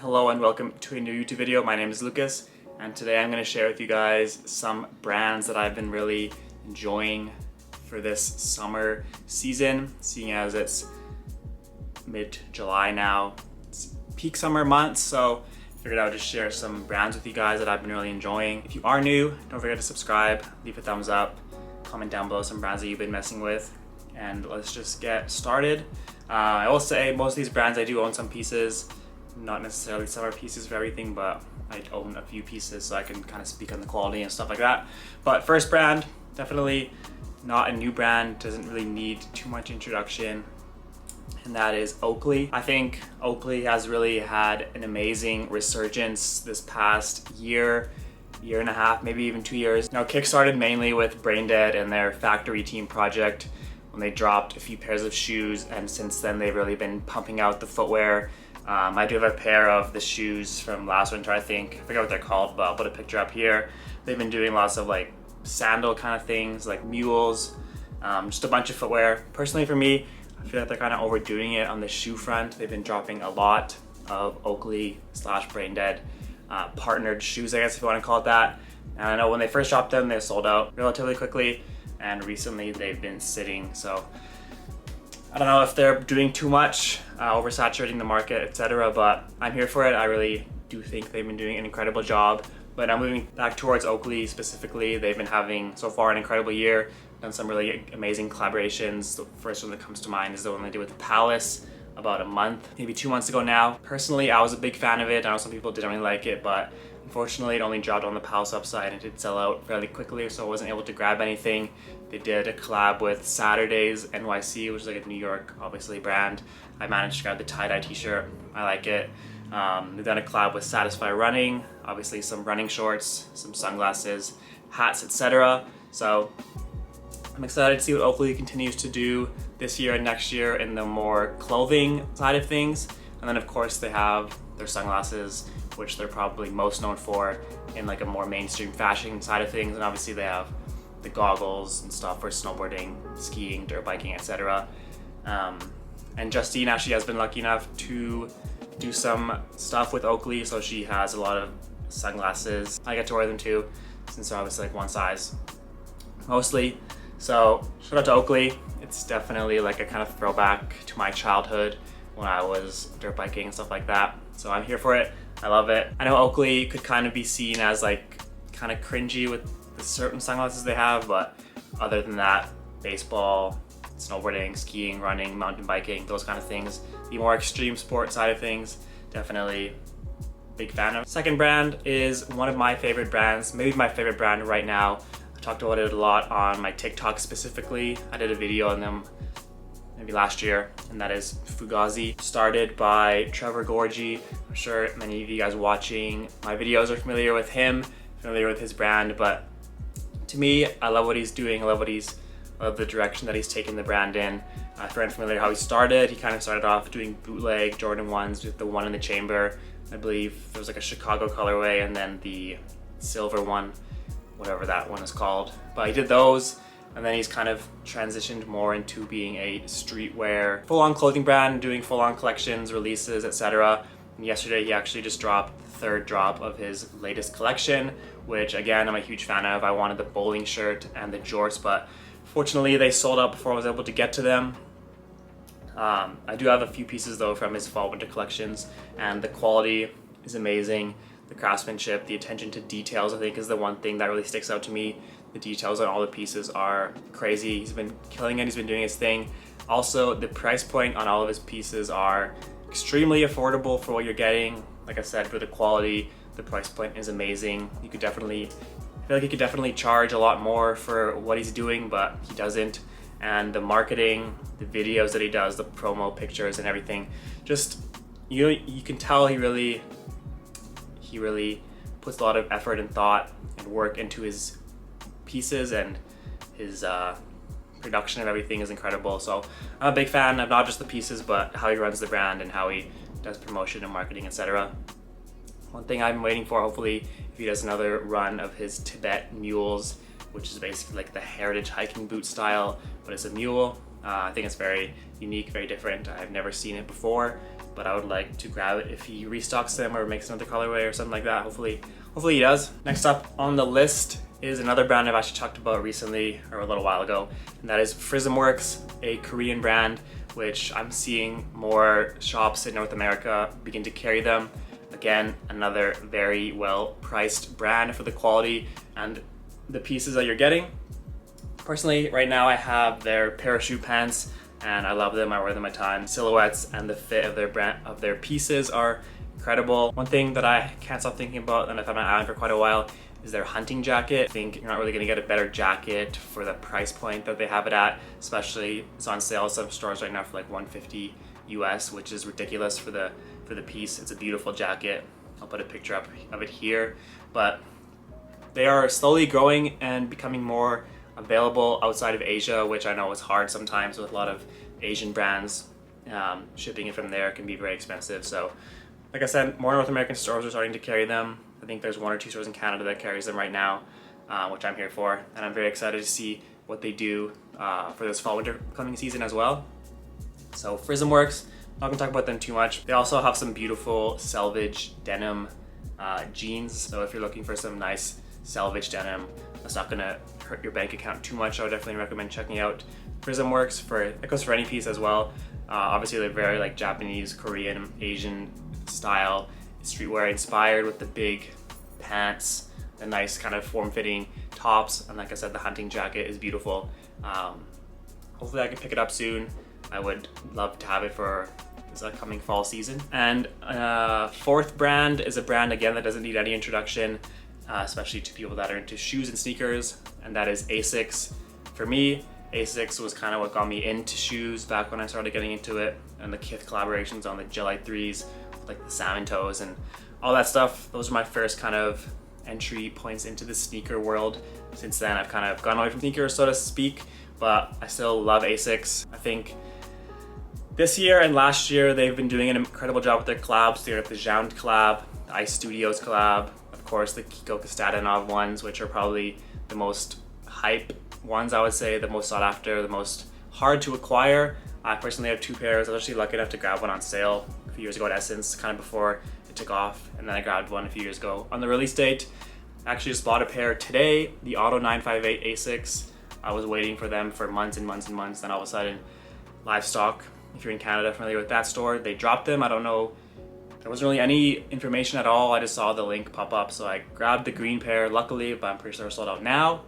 Hello and welcome to a new YouTube video. My name is Lucas and today I'm going to share with you guys some brands that I've been really enjoying for this summer season, seeing as it's mid-July now. It's peak summer months, so I figured I would just share some brands with you guys that I've been really enjoying. If you are new, don't forget to subscribe, leave a thumbs up, comment down below some brands that you've been messing with, and let's just get started. I will say most of these brands I do own some pieces. Not necessarily summer pieces for everything, but I own a few pieces so I can kind of speak on the quality and stuff like that. But first brand, definitely not a new brand, doesn't really need too much introduction, and that is Oakley. I think Oakley has really had an amazing resurgence this past year and a half, maybe even 2 years. Now, kickstarted mainly with Braindead and their factory team project when they dropped a few pairs of shoes, and since then they've really been pumping out the footwear. I do have a pair of the shoes from last winter, I think. I forget what they're called, but I'll put a picture up here. They've been doing lots of like sandal kind of things, like mules, just a bunch of footwear. Personally for me, I feel like they're kind of overdoing it on the shoe front. They've been dropping a lot of Oakley / Braindead partnered shoes, I guess if you want to call it that. And I know when they first dropped them, they sold out relatively quickly, and recently they've been sitting. So I don't know if they're doing too much, oversaturating the market, etc., but I'm here for it. I really do think they've been doing an incredible job. But now moving back towards Oakley specifically, they've been having so far an incredible year, done some really amazing collaborations. The first one that comes to mind is the one they did with Palace about a month, maybe 2 months ago now. Personally, I was a big fan of it. I know some people didn't really like it, but unfortunately it only dropped on the Palace website and it did sell out fairly quickly, so I wasn't able to grab anything. They did a collab with Saturdays NYC, which is like a New York, obviously, brand. I managed to grab the tie-dye t-shirt. I like it. They've done a collab with Satisfy Running, obviously some running shorts, some sunglasses, hats, etc. So I'm excited to see what Oakley continues to do this year and next year in the more clothing side of things. And then of course they have their sunglasses, which they're probably most known for in like a more mainstream fashion side of things. And obviously they have the goggles and stuff for snowboarding, skiing, dirt biking, etc. And Justine actually has been lucky enough to do some stuff with Oakley, so she has a lot of sunglasses. I get to wear them too, since they're obviously like one size mostly. So shout out to Oakley. It's definitely like a kind of throwback to my childhood when I was dirt biking and stuff like that. So I'm here for it. I love it. I know Oakley could kind of be seen as like kind of cringy with the certain sunglasses they have, but other than that, baseball, snowboarding, skiing, running, mountain biking, those kind of things, the more extreme sport side of things, definitely big fan of. Second brand is one of my favorite brands, maybe my favorite brand right now. I talked about it a lot on my TikTok specifically. I did a video on them maybe last year, and that is Fugazi. Started by Trevor Gorgie. I'm sure many of you guys watching my videos are familiar with him, familiar with his brand, but to me, I love what he's doing. I love the direction that he's taken the brand in. If you're unfamiliar how he started, he kind of started off doing bootleg Jordan 1s with the one in the chamber. I believe there was like a Chicago colorway and then the silver one, whatever that one is called. But he did those, and then he's kind of transitioned more into being a streetwear, full-on clothing brand, doing full-on collections, releases, etc. And yesterday he actually just dropped the third drop of his latest collection, which again, I'm a huge fan of. I wanted the bowling shirt and the jorts, but fortunately they sold out before I was able to get to them. I do have a few pieces though from his fall winter collections, and the quality is amazing. The craftsmanship, the attention to details, I think is the one thing that really sticks out to me. The details on all the pieces are crazy. He's been killing it, he's been doing his thing. Also, the price point on all of his pieces are extremely affordable for what you're getting. Like I said, for the quality, the price point is amazing. I feel like he could definitely charge a lot more for what he's doing, but he doesn't. And the marketing, the videos that he does, the promo pictures and everything, just you can tell he really puts a lot of effort and thought and work into his pieces, and his production of everything is incredible. So I'm a big fan of not just the pieces, but how he runs the brand and how he does promotion and marketing, etc. One thing I've been waiting for, hopefully, if he does another run of his Tibet mules, which is basically like the heritage hiking boot style, but it's a mule. I think it's very unique, very different. I've never seen it before, but I would like to grab it if he restocks them or makes another colorway or something like that. Hopefully he does. Next up on the list is another brand I've actually talked about recently, or a little while ago, and that is Frismworks, a Korean brand, which I'm seeing more shops in North America begin to carry them. Again, another very well priced brand for the quality and the pieces that you're getting. Personally, right now I have their parachute pants and I love them. I wear them a ton. Silhouettes and the fit of their pieces are incredible. One thing that I can't stop thinking about and I've had my eye on for quite a while is their hunting jacket. I think you're not really gonna get a better jacket for the price point that they have it at, especially it's on sale at some stores right now for like $150 US, which is ridiculous for the piece. It's a beautiful jacket. I'll put a picture up of it here, but they are slowly growing and becoming more available outside of Asia, which I know is hard sometimes with a lot of Asian brands. Shipping it from there can be very expensive. So like I said, more North American stores are starting to carry them. I think there's 1 or 2 stores in Canada that carries them right now, which I'm here for. And I'm very excited to see what they do for this fall winter coming season as well. So Frismworks, not gonna talk about them too much. They also have some beautiful selvage denim jeans. So if you're looking for some nice selvage denim that's not gonna hurt your bank account too much, I would definitely recommend checking out Frismworks. It goes for any piece as well. Obviously they're very like Japanese, Korean, Asian style, streetwear inspired with the big pants, the nice kind of form-fitting tops, and like I said, the hunting jacket is beautiful. Hopefully I can pick it up soon. I would love to have it for this upcoming fall season. And fourth brand is a brand again that doesn't need any introduction, especially to people that are into shoes and sneakers, and that is Asics. For me, Asics was kind of what got me into shoes back when I started getting into it, and the Kith collaborations on the Gelite 3s, like the salmon toes and all that stuff. Those are my first kind of entry points into the sneaker world. Since then, I've kind of gone away from sneakers, so to speak, but I still love Asics. I think this year and last year, they've been doing an incredible job with their collabs. They got the Jound collab, the Ice Studios collab, of course, the Kiko Kastadanov ones, which are probably the most hype ones, I would say, the most sought after, the most hard to acquire. I personally have 2 pairs. I was actually lucky enough to grab one on sale a few years ago at Essence, kind of before it took off, and then I grabbed one a few years ago on the release date. I actually just bought a pair today, the Auto 958 Asics. I was waiting for them for months and months and months, then all of a sudden, Livestock, if you're in Canada familiar with that store, they dropped them. I don't know, there wasn't really any information at all. I just saw the link pop up, so I grabbed the green pair, luckily, but I'm pretty sure they're sold out now.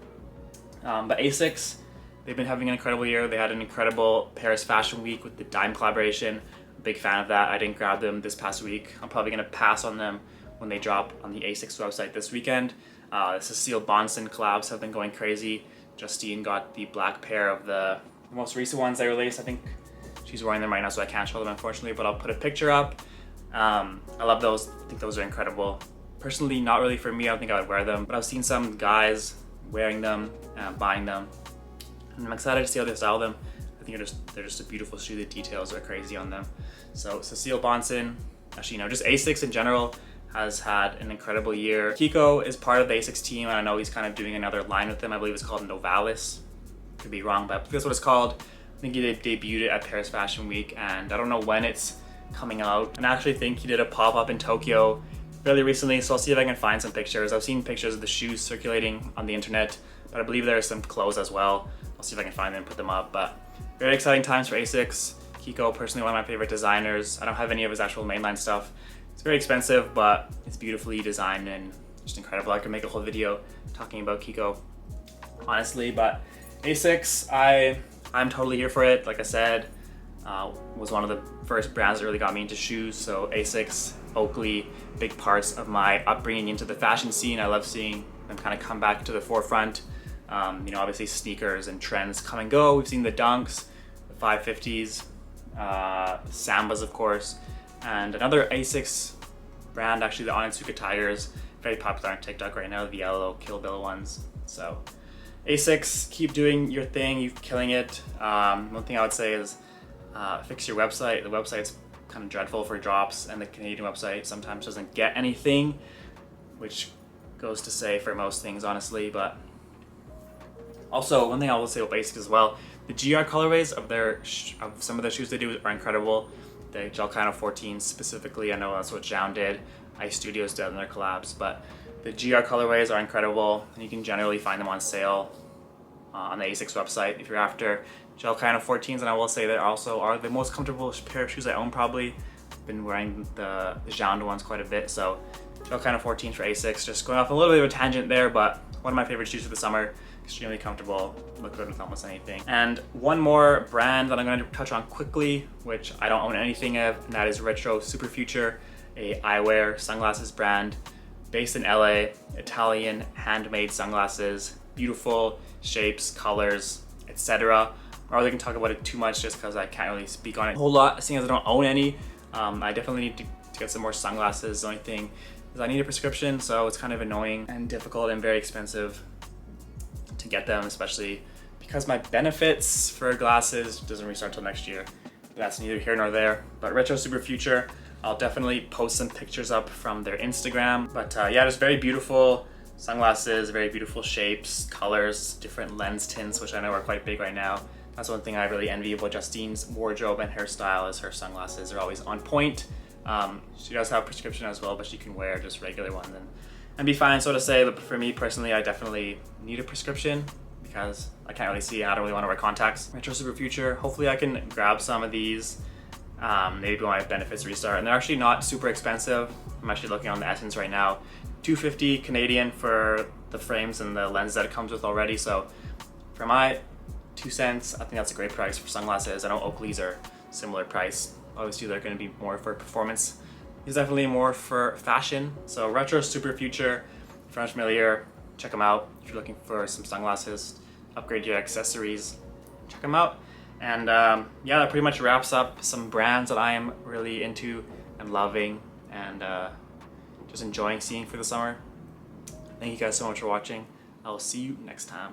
But Asics, they've been having an incredible year. They had an incredible Paris Fashion Week with the Dime collaboration. Big fan of that. I didn't grab them this past week. I'm probably gonna pass on them when they drop on the Asics website this weekend. The Cecile Bonson collabs have been going crazy. Justine got the black pair of the most recent ones they released. I think she's wearing them right now, so I can't show them unfortunately, but I'll put a picture up. I love those. I think those are incredible. Personally, not really for me. I don't think I would wear them, but I've seen some guys wearing them, buying them, and I'm excited to see how they style them. I think they're just a beautiful shoe. The details are crazy on them. So Cecile Bonson, actually, just Asics in general has had an incredible year. Kiko is part of the Asics team, and I know he's kind of doing another line with them. I believe it's called Novalis. Could be wrong, but that's what it's called. I think he debuted it at Paris Fashion Week, and I don't know when it's coming out. And I actually think he did a pop-up in Tokyo fairly recently, so I'll see if I can find some pictures. I've seen pictures of the shoes circulating on the internet, but I believe there are some clothes as well. I'll see if I can find them and put them up, but very exciting times for Asics. Kiko, personally one of my favorite designers. I don't have any of his actual mainline stuff. It's very expensive, but it's beautifully designed and just incredible. I could make a whole video talking about Kiko, honestly, but Asics, I'm totally here for it. Like I said, was one of the first brands that really got me into shoes, so Asics, Oakley, big parts of my upbringing into the fashion scene. I love seeing them kind of come back to the forefront. Obviously sneakers and trends come and go. We've seen the Dunks, the 550s, Sambas, of course, and another Asics brand, actually the Onitsuka Tigers, very popular on TikTok right now, the yellow Kill Bill ones. So Asics, keep doing your thing, you're killing it. One thing I would say is fix your website. The website's kind of dreadful for drops, and the Canadian website sometimes doesn't get anything, which goes to say for most things, honestly. But also, one thing I will say about Asics as well, the GR colorways of some of the shoes they do are incredible. The Gelcano 14 specifically, I know that's what Jown did. Ice Studios did in their collabs, but the GR colorways are incredible, and you can generally find them on sale on the Asics website if you're after Gelcano 14s. And I will say they also are the most comfortable pair of shoes I own probably. I've been wearing the Jown ones quite a bit, so Gelcano 14s for Asics. Just going off a little bit of a tangent there, but one of my favorite shoes for the summer. Extremely comfortable, look good with almost anything. And one more brand that I'm going to touch on quickly, which I don't own anything of, and that is Retro Super Future, a eyewear sunglasses brand based in LA, Italian handmade sunglasses, beautiful shapes, colors, etc. I'm not really going to talk about it too much just because I can't really speak on it a whole lot, seeing as I don't own any. I definitely need to get some more sunglasses. The only thing is I need a prescription, so it's kind of annoying and difficult and very expensive to get them, especially because my benefits for glasses doesn't restart till next year. But that's neither here nor there. But Retro Super Future, I'll definitely post some pictures up from their Instagram. But yeah, just very beautiful sunglasses, very beautiful shapes, colors, different lens tints, which I know are quite big right now. That's one thing I really envy about Justine's wardrobe and hairstyle is her sunglasses are always on point. She does have a prescription as well, but she can wear just regular ones and be fine, so to say. But for me personally, I definitely need a prescription because I can't really see. I don't really want to wear contacts. Retro Super Future, hopefully I can grab some of these, maybe when my benefits restart. And they're actually not super expensive. I'm actually looking on the Essence right now. $250 Canadian for the frames and the lens that it comes with already. So for my 2 cents, I think that's a great price for sunglasses. I know Oakley's are similar price. Obviously they're going to be more for performance. He's definitely more for fashion. So Retro Super Future, if you're unfamiliar, check them out. If you're looking for some sunglasses, upgrade your accessories, check them out. And yeah, that pretty much wraps up some brands that I am really into and loving and just enjoying seeing for the summer. Thank you guys so much for watching. I will see you next time.